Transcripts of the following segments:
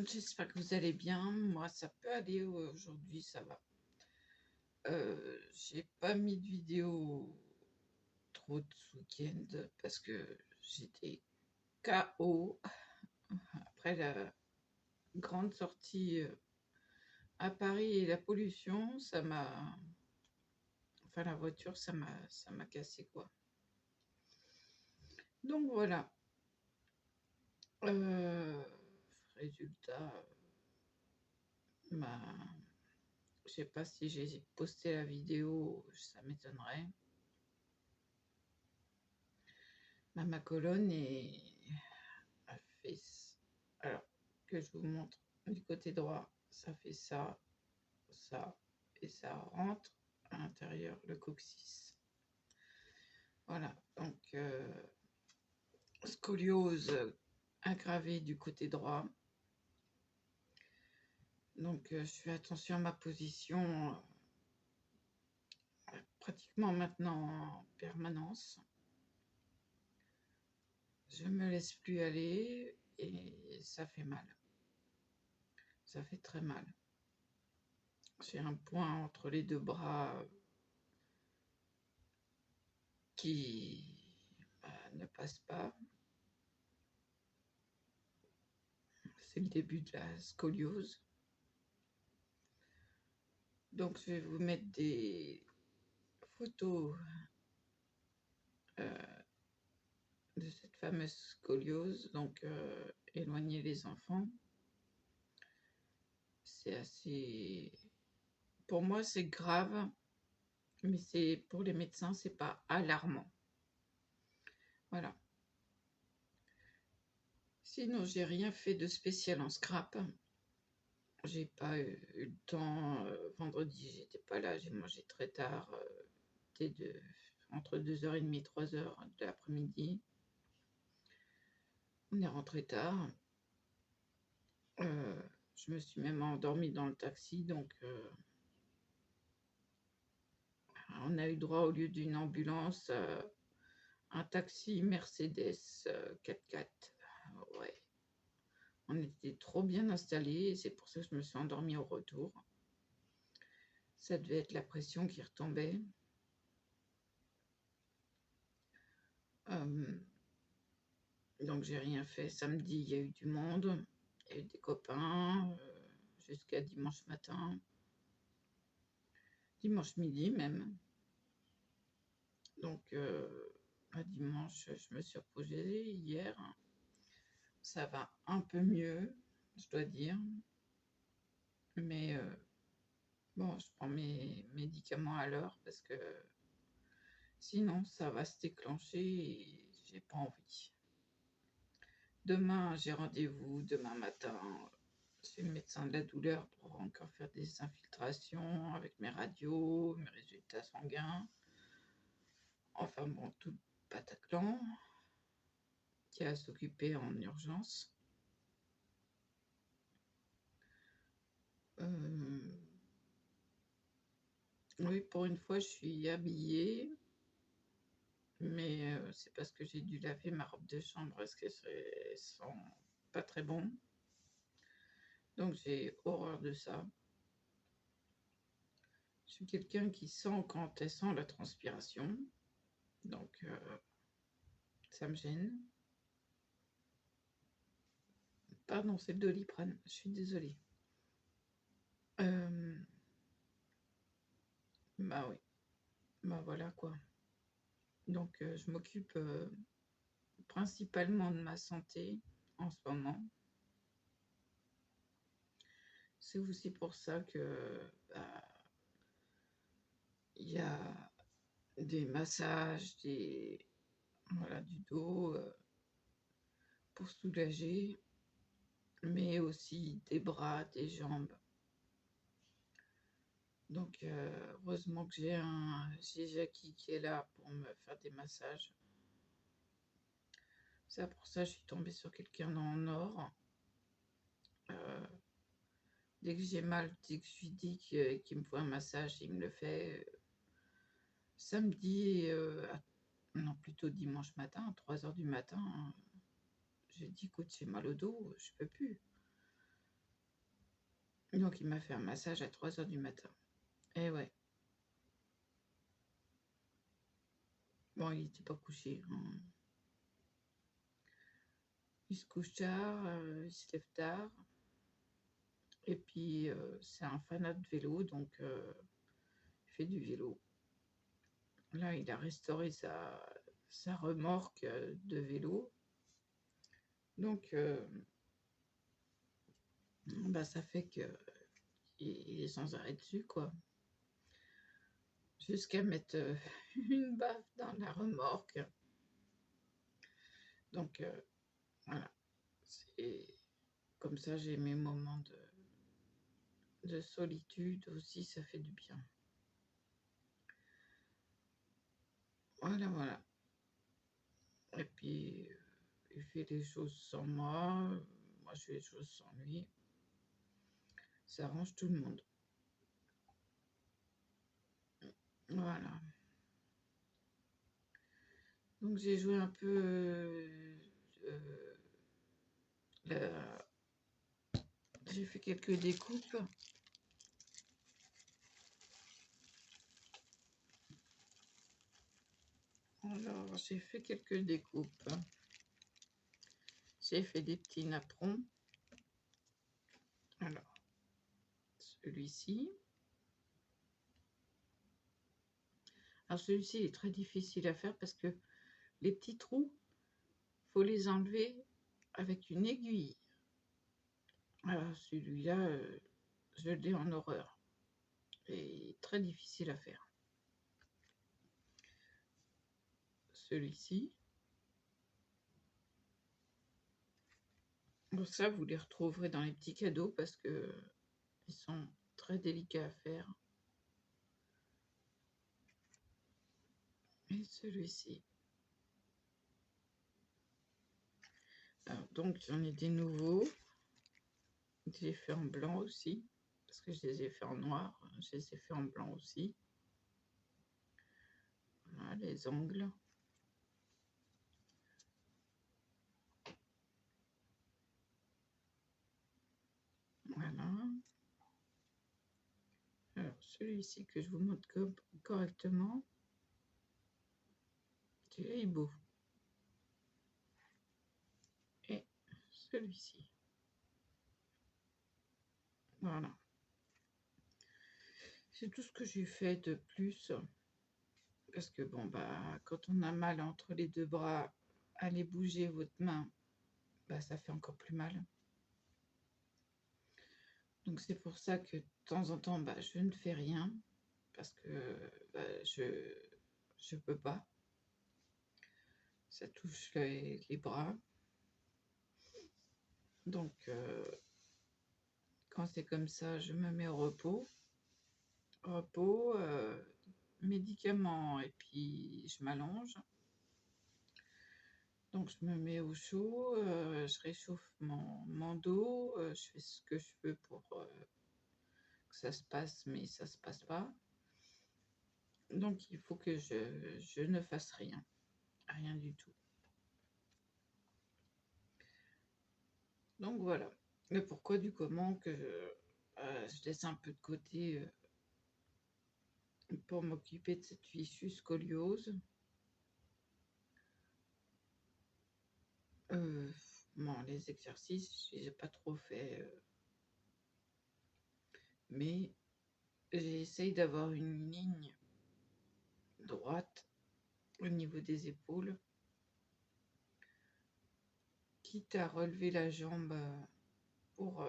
J'espère que vous allez bien. Moi, ça peut aller. Aujourd'hui, ça va. J'ai pas mis de vidéo trop de ce week-end parce que j'étais KO après la grande sortie à Paris et la pollution. Enfin, la voiture, ça m'a cassé quoi. Donc voilà. Résultat, ma je sais pas si j'ai posté la vidéo, ça m'étonnerait. Ma colonne a fait. Alors, que je vous montre du côté droit, ça fait ça, ça, et ça rentre à l'intérieur le coccyx. Voilà, donc scoliose aggravée du côté droit. Donc je fais attention à ma position pratiquement maintenant en permanence. Je me laisse plus aller et ça fait mal. Ça fait très mal. J'ai un point entre les deux bras qui ne passe pas. C'est le début de la scoliose. Donc je vais vous mettre des photos de cette fameuse scoliose. Donc éloigner les enfants. C'est assez... Pour moi, c'est grave, mais c'est pour les médecins, c'est pas alarmant. Voilà. Sinon, j'ai rien fait de spécial en scrap. J'ai pas eu le temps. Vendredi, j'étais pas là. J'ai mangé très tard, entre 2h30 et 3h de l'après-midi. On est rentré tard. Je me suis même endormie dans le taxi, donc on a eu droit, au lieu d'une ambulance, un taxi Mercedes 4x4. Ouais. On était trop bien installés et c'est pour ça que je me suis endormie au retour. Ça devait être la pression qui retombait. Donc j'ai rien fait. Samedi, il y a eu du monde, il y a eu des copains, jusqu'à dimanche matin, dimanche midi même. Donc à dimanche, je me suis reposée hier. Ça va un peu mieux, je dois dire. Mais bon, je prends mes médicaments à l'heure parce que sinon ça va se déclencher et j'ai pas envie. Demain, j'ai rendez-vous demain matin chez le médecin de la douleur pour encore faire des infiltrations avec mes radios, mes résultats sanguins. Enfin bon, tout le Bataclan qui a à s'occuper en urgence. Oui, pour une fois, je suis habillée, mais c'est parce que j'ai dû laver ma robe de chambre parce qu'elle sent pas très bon. Donc j'ai horreur de ça. Je suis quelqu'un qui sent quand elle sent la transpiration, donc ça me gêne. Pardon, c'est le Doliprane, je suis désolée. Bah oui, bah voilà quoi. Donc je m'occupe principalement de ma santé en ce moment. C'est aussi pour ça que il y a des massages, voilà, du dos pour soulager, mais aussi des bras, des jambes. Donc heureusement que j'ai Jackie qui est là pour me faire des massages. C'est pour ça que je suis tombée sur quelqu'un en or. Dès que j'ai mal, dès que je lui dis qu'il me faut un massage, il me le fait. Samedi, non, plutôt dimanche matin, à 3h du matin, j'ai dit écoute, j'ai mal au dos, je peux plus. Donc il m'a fait un massage à 3 h du matin. Eh ouais. Bon, il n'était pas couché, hein. Il se couche tard, il se lève tard. Et puis, c'est un fanat de vélo, donc il fait du vélo. Là, il a restauré sa remorque de vélo. Donc, bah, ça fait qu'il est sans arrêt dessus, quoi. Jusqu'à mettre une baffe dans la remorque. Donc, voilà. C'est comme ça, j'ai mes moments de solitude aussi, ça fait du bien. Voilà, voilà. Et puis, il fait les choses sans moi, moi je fais les choses sans lui. Ça arrange tout le monde. Voilà. Donc j'ai joué un peu la- j'ai fait quelques découpes. Alors, j'ai fait quelques découpes. J'ai fait des petits napperons. Alors, celui-ci. Alors, celui-ci est très difficile à faire parce que les petits trous, faut les enlever avec une aiguille. Alors, celui-là, je l'ai en horreur. Et très difficile à faire. Celui-ci. Bon, ça, vous les retrouverez dans les petits cadeaux parce que ils sont très délicats à faire. Et celui-ci. Alors, donc, j'en ai des nouveaux. J'ai fait en blanc aussi. Parce que je les ai fait en noir. Je les ai fait en blanc aussi. Voilà, les ongles. Voilà. Alors, celui-ci que je vous montre correctement. Celui-là est beau. Et celui-ci. Voilà. C'est tout ce que j'ai fait de plus. Parce que bon, bah, quand on a mal entre les deux bras, aller bouger votre main, bah, ça fait encore plus mal. Donc c'est pour ça que de temps en temps, bah, je ne fais rien. Parce que bah, je peux pas. Ça touche les bras. Donc quand c'est comme ça, je me mets au repos. Repos, médicaments, et puis je m'allonge. Donc je me mets au chaud, je réchauffe mon dos, je fais ce que je peux pour que ça se passe, mais ça se passe pas. Donc il faut que je ne fasse rien, rien du tout. Donc voilà, le pourquoi du comment que je laisse un peu de côté pour m'occuper de cette fichue scoliose. Bon, les exercices, je les ai pas trop fait, mais j'essaye d'avoir une ligne droite au niveau des épaules, quitte à relever la jambe pour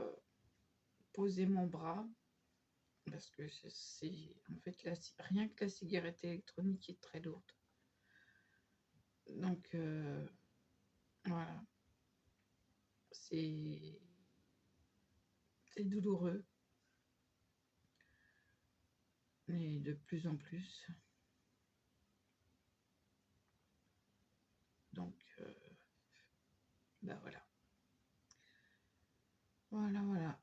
poser mon bras, parce que c'est en fait rien que la cigarette électronique est très lourde. Donc voilà, c'est douloureux, et de plus en plus. Donc bah voilà. Voilà, voilà.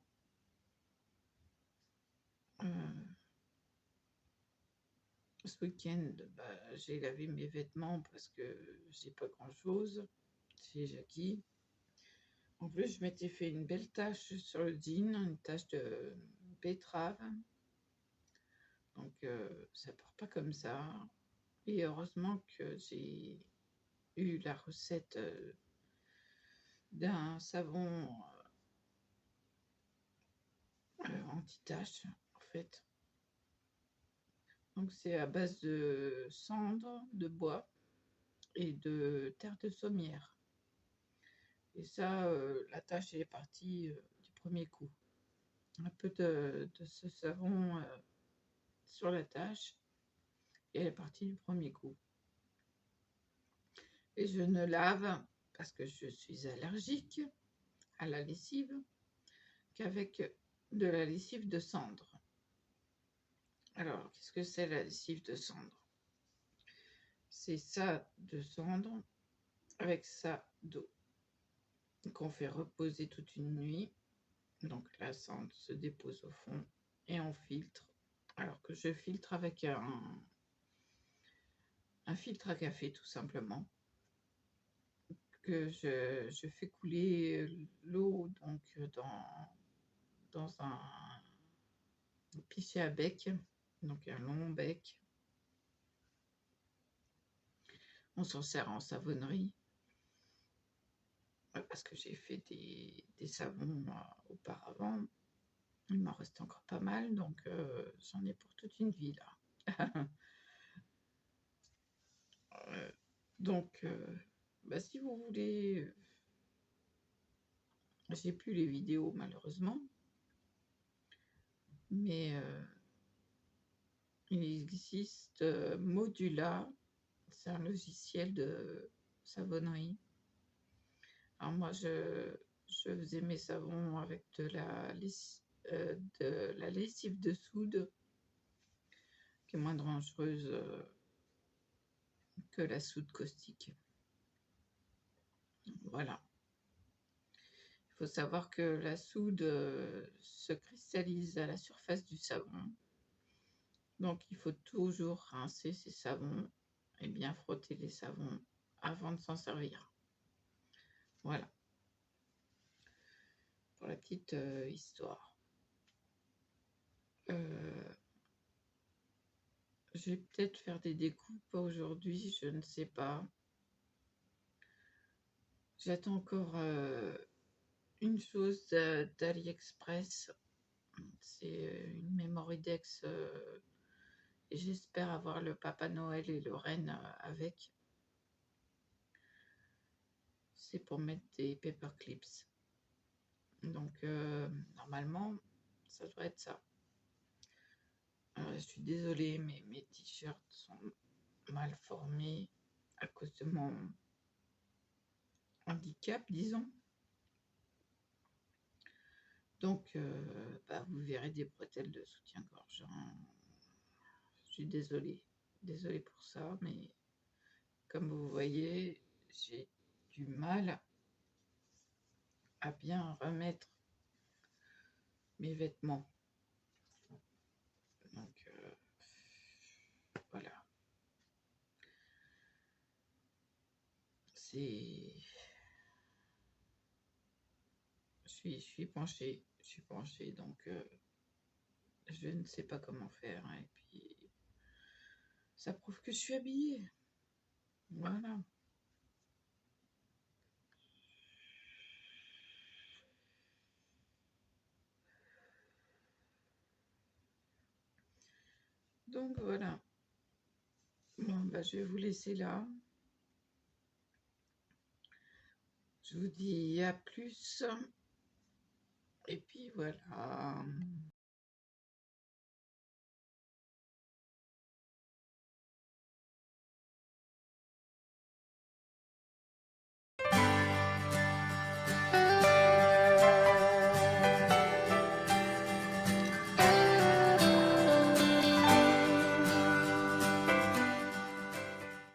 Ce week-end, bah, j'ai lavé mes vêtements parce que j'ai pas grand-chose chez Jackie. En plus, je m'étais fait une belle tache sur le jean, une tache betterave. Donc ça part pas comme ça. Et heureusement que j'ai eu la recette d'un savon anti-tache, en fait. Donc c'est à base de cendre de bois et de terre de sommière. Et ça, la tâche est partie du premier coup. Un peu de ce savon sur la tâche et elle est partie du premier coup. Et je ne lave, parce que je suis allergique à la lessive, qu'avec de la lessive de cendre. Alors, qu'est-ce que c'est la lessive de cendre? C'est ça de cendre avec ça d'eau qu'on fait reposer toute une nuit. Donc la cendre se dépose au fond et on filtre. Alors que je filtre avec un filtre à café tout simplement. Que je fais couler l'eau donc dans un pichet à bec, donc un long bec. On s'en sert en savonnerie parce que j'ai fait des savons auparavant. Il m'en reste encore pas mal, donc j'en ai pour toute une vie là. Donc, si vous voulez, j'ai plus les vidéos malheureusement, mais il existe Modula, c'est un logiciel de savonnerie. Alors moi, je faisais mes savons avec de la lessive de soude, qui est moins dangereuse que la soude caustique. Voilà. Il faut savoir que la soude se cristallise à la surface du savon. Donc il faut toujours rincer ces savons et bien frotter les savons avant de s'en servir. Voilà. Pour la petite histoire. Je vais peut-être faire des découpes aujourd'hui, je ne sais pas. J'attends encore une chose d'AliExpress. C'est une Memoridex et j'espère avoir le Papa Noël et le Renne avec. C'est pour mettre des paperclips. Donc normalement, ça devrait être ça. Je suis désolée, mais mes t-shirts sont mal formés à cause de mon handicap, disons. Donc, vous verrez des bretelles de soutien-gorge. Je suis désolée pour ça, mais comme vous voyez, j'ai du mal à bien remettre mes vêtements. Donc, voilà. Je suis penchée, donc je ne sais pas comment faire. Et puis, ça prouve que je suis habillée. Voilà. Donc voilà. Bon, je vais vous laisser là. Je vous dis à plus. Et puis voilà.